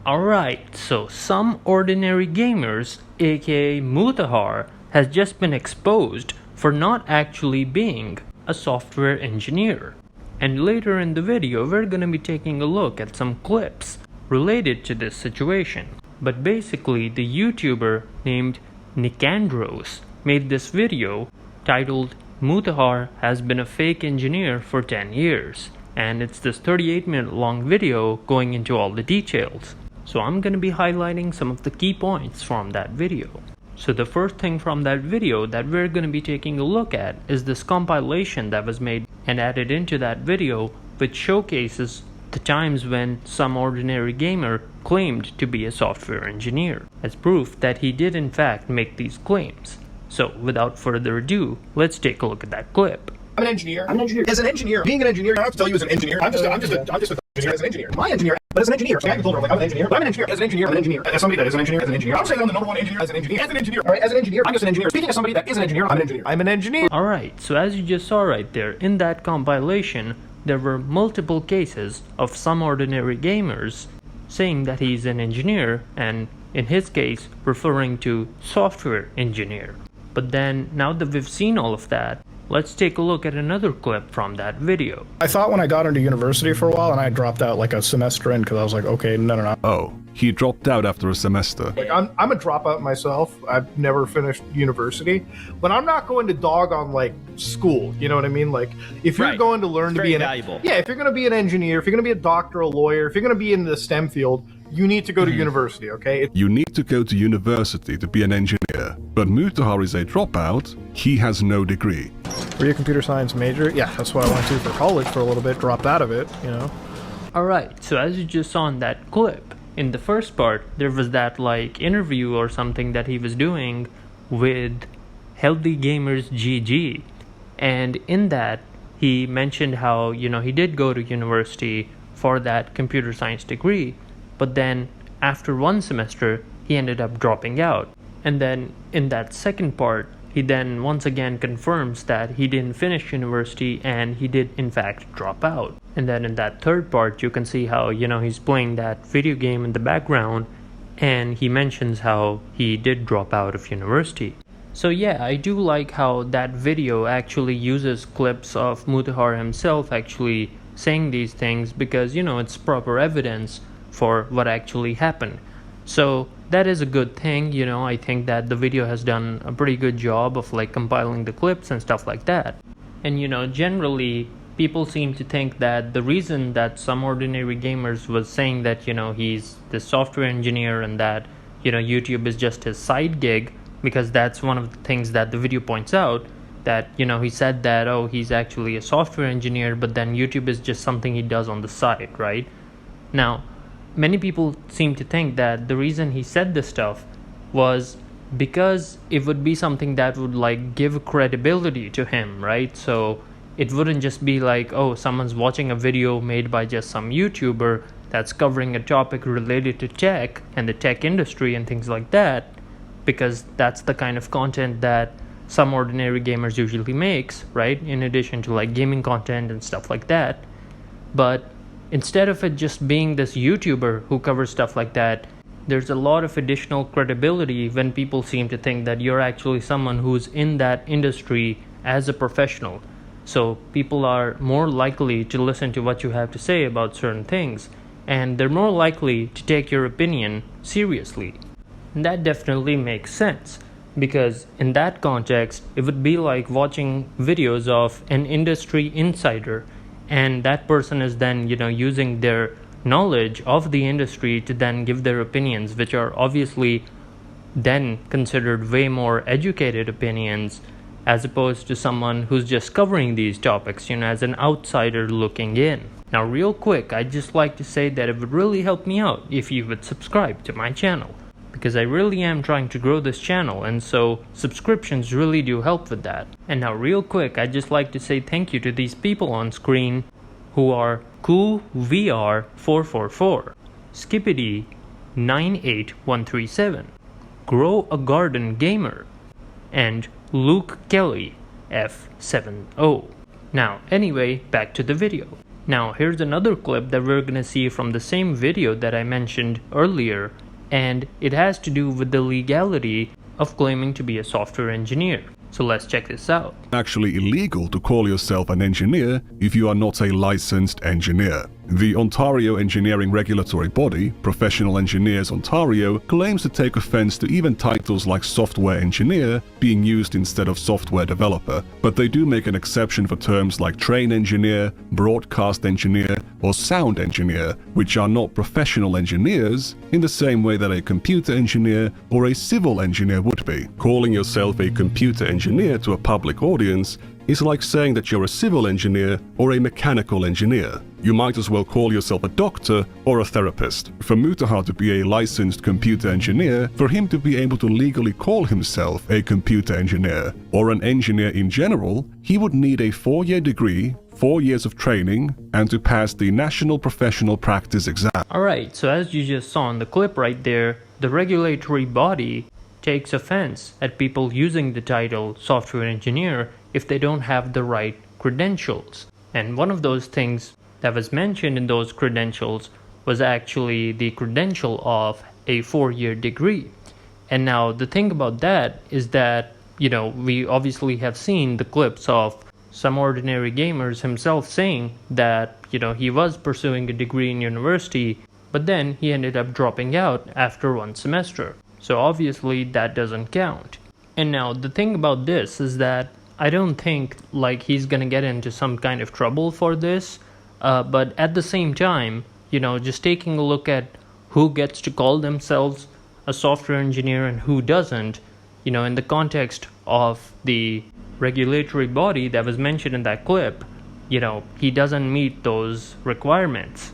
Alright, so some ordinary gamers, aka Mutahar, has just been exposed for not actually being a software engineer. And later in the video, we're gonna be taking a look at some clips related to this situation. But basically, the YouTuber named Nikandros made this video titled Mutahar has been a fake engineer for 10 years. And it's this 38-minute long video going into all the details. So I'm going to be highlighting some of the key points from that video. So the first thing from that video that we're going to be taking a look at is this compilation that was made and added into that video, which showcases the times when some ordinary gamer claimed to be a software engineer, as proof that he did in fact make these claims. So without further ado, let's take a look at that clip. I'm an engineer. As an engineer, being an engineer, I don't have to tell you as an engineer. I'm just an engineer as an engineer. My engineer, but as an engineer, so I can tell her like I'm an engineer, but I'm an engineer. As an engineer, I'm an engineer. As somebody that is an engineer, as an engineer. I'm saying I'm the number one engineer as an engineer. As an engineer. All right, as an engineer, I'm just an engineer. Speaking as somebody that is an engineer, I'm an engineer. I'm an engineer. Alright, so as you just saw right there, in that compilation, there were multiple cases of some ordinary gamers saying that he's an engineer, and in his case, referring to software engineer. But then, now that we've seen all of that, let's take a look at another clip from that video. I thought when I got into university for a while and I dropped out like a semester in because I was like, okay, no. Oh, he dropped out after a semester. Like I'm a dropout myself. I've never finished university, but I'm not going to dog on like school. You know what I mean? Like if you're going to learn to be valuable. Yeah, if you're going to be an engineer, if you're going to be a doctor, a lawyer, if you're going to be in the STEM field, you need to go to university, okay? You need to go to university to be an engineer, but Mutahar is a dropout. He has no degree. Were you a computer science major? Yeah, that's what I went to for college for a little bit, dropped out of it, you know? Alright, so as you just saw in that clip, in the first part, there was that like interview or something that he was doing with Healthy Gamers GG. And in that, he mentioned how, he did go to university for that computer science degree, but then after one semester, he ended up dropping out. And then in that second part, he then once again confirms that he didn't finish university and he did in fact drop out. And then in that third part, you can see how, he's playing that video game in the background and he mentions how he did drop out of university. So yeah, I do like how that video actually uses clips of Mutahar himself actually saying these things because, it's proper evidence for what actually happened. So that is a good thing, I think that the video has done a pretty good job of like compiling the clips and stuff like that. And generally people seem to think that the reason that some ordinary gamers was saying that he's the software engineer and that YouTube is just his side gig, because that's one of the things that the video points out, that he said that he's actually a software engineer, but then YouTube is just something he does on the side, right? Now many people seem to think that the reason he said this stuff was because it would be something that would like give credibility to him, right? So it wouldn't just be like, someone's watching a video made by just some YouTuber that's covering a topic related to tech and the tech industry and things like that, because that's the kind of content that some ordinary gamers usually makes, right? In addition to like gaming content and stuff like that. But instead of it just being this YouTuber who covers stuff like that, there's a lot of additional credibility when people seem to think that you're actually someone who's in that industry as a professional. So people are more likely to listen to what you have to say about certain things, and they're more likely to take your opinion seriously. And that definitely makes sense, because in that context, it would be like watching videos of an industry insider, and that person is then, using their knowledge of the industry to then give their opinions, which are obviously then considered way more educated opinions, as opposed to someone who's just covering these topics, as an outsider looking in. Now, real quick, I'd just like to say that it would really help me out if you would subscribe to my channel, because I really am trying to grow this channel, and so subscriptions really do help with that. And now real quick, I'd just like to say thank you to these people on screen who are KoolVR444, Skippity98137, Grow a Garden Gamer, and Luke Kelly F70. Now anyway, back to the video. Now here's another clip that we're gonna see from the same video that I mentioned earlier, and it has to do with the legality of claiming to be a software engineer. So let's check this out. Actually illegal to call yourself an engineer if you are not a licensed engineer. The Ontario engineering regulatory body, Professional Engineers Ontario, claims to take offense to even titles like software engineer being used instead of software developer, but they do make an exception for terms like train engineer, broadcast engineer, or sound engineer, which are not professional engineers in the same way that a computer engineer or a civil engineer would be. Calling yourself a computer engineer to a public audience is like saying that you're a civil engineer or a mechanical engineer. You might as well call yourself a doctor or a therapist. For Mutahar to be a licensed computer engineer, for him to be able to legally call himself a computer engineer, or an engineer in general, he would need a 4-year degree, 4 years of training, and to pass the National Professional Practice exam. Alright, so as you just saw in the clip right there, the regulatory body takes offense at people using the title software engineer if they don't have the right credentials. And one of those things that was mentioned in those credentials was actually the credential of a 4-year degree. And now the thing about that is that, we obviously have seen the clips of Some Ordinary Gamers himself saying that, he was pursuing a degree in university, but then he ended up dropping out after 1 semester. So obviously that doesn't count. And now the thing about this is that I don't think he's gonna get into some kind of trouble for this, but at the same time, just taking a look at who gets to call themselves a software engineer and who doesn't, in the context of the regulatory body that was mentioned in that clip, he doesn't meet those requirements.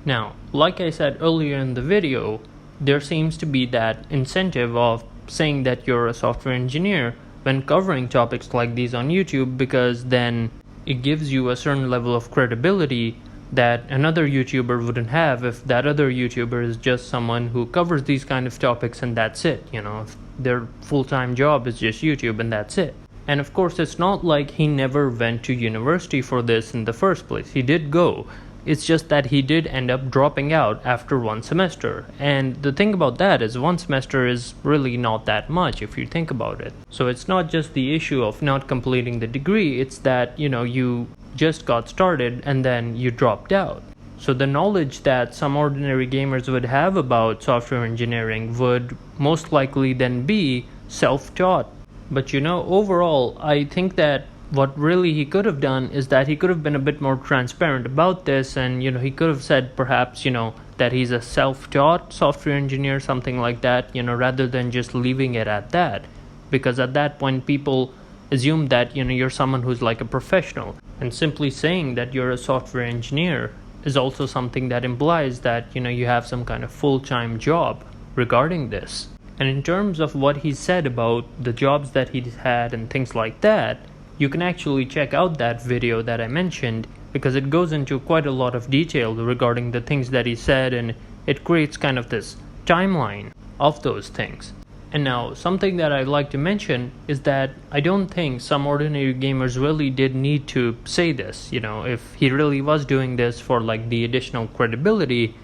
Now, like I said earlier in the video, there seems to be that incentive of saying that you're a software engineer when covering topics like these on YouTube, because then it gives you a certain level of credibility that another YouTuber wouldn't have if that other YouTuber is just someone who covers these kind of topics and that's it, if their full-time job is just YouTube and that's it. And of course, it's not like he never went to university for this in the first place. He did go. It's just that he did end up dropping out after 1 semester. And the thing about that is 1 semester is really not that much if you think about it. So it's not just the issue of not completing the degree, it's that, you just got started and then you dropped out. So the knowledge that some ordinary gamers would have about software engineering would most likely then be self-taught. But overall, I think that what really he could have done is that he could have been a bit more transparent about this, and he could have said perhaps that he's a self-taught software engineer, something like that, rather than just leaving it at that, because at that point people assume that you're someone who's like a professional, and simply saying that you're a software engineer is also something that implies that you have some kind of full-time job regarding this. And in terms of what he said about the jobs that he had and things like that, you can actually check out that video that I mentioned, because it goes into quite a lot of detail regarding the things that he said, and it creates kind of this timeline of those things. And now, something that I'd like to mention is that I don't think Some Ordinary Gamers really did need to say this. If he really was doing this for the additional credibility,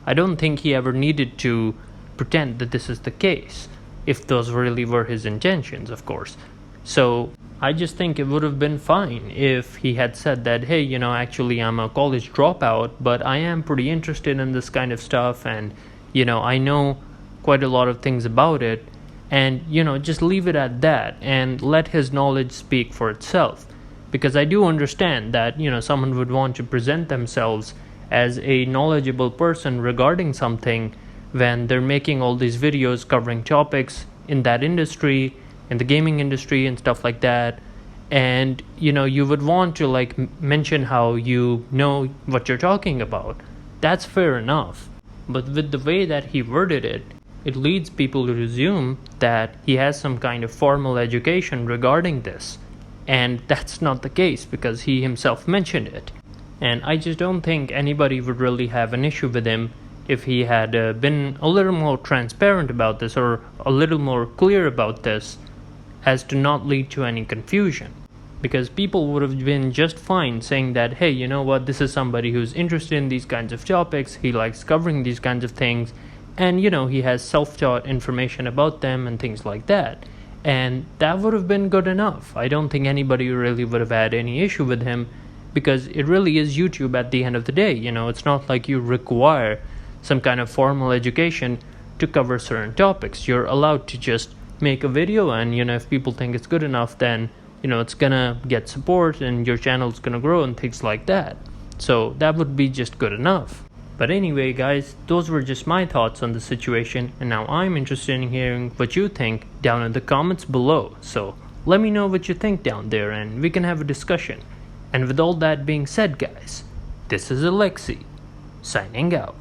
I don't think he ever needed to pretend that this is the case, if those really were his intentions, of course. So I just think it would have been fine if he had said that, hey, actually I'm a college dropout, but I am pretty interested in this kind of stuff, and I know quite a lot of things about it, and just leave it at that and let his knowledge speak for itself. Because I do understand that someone would want to present themselves as a knowledgeable person regarding something when they're making all these videos covering topics in that industry, in the gaming industry and stuff like that, and you would want to mention how you know what you're talking about. That's fair enough, but with the way that he worded it, it leads people to assume that he has some kind of formal education regarding this, and that's not the case because he himself mentioned it. And I just don't think anybody would really have an issue with him if he had been a little more transparent about this, or a little more clear about this, as to not lead to any confusion. because people would have been just fine saying that, hey, you know what, this is somebody who's interested in these kinds of topics, he likes covering these kinds of things, and he has self-taught information about them and things like that. And that would have been good enough. I don't think anybody really would have had any issue with him, because it really is YouTube at the end of the day. It's not like you require some kind of formal education to cover certain topics. You're allowed to just make a video, and if people think it's good enough, then it's gonna get support and your channel's gonna grow and things like that. So that would be just good enough. But anyway, guys, those were just my thoughts on the situation, and now I'm interested in hearing what you think down in the comments below. So let me know what you think down there and we can have a discussion. And with all that being said, guys, this is Alexi, signing out.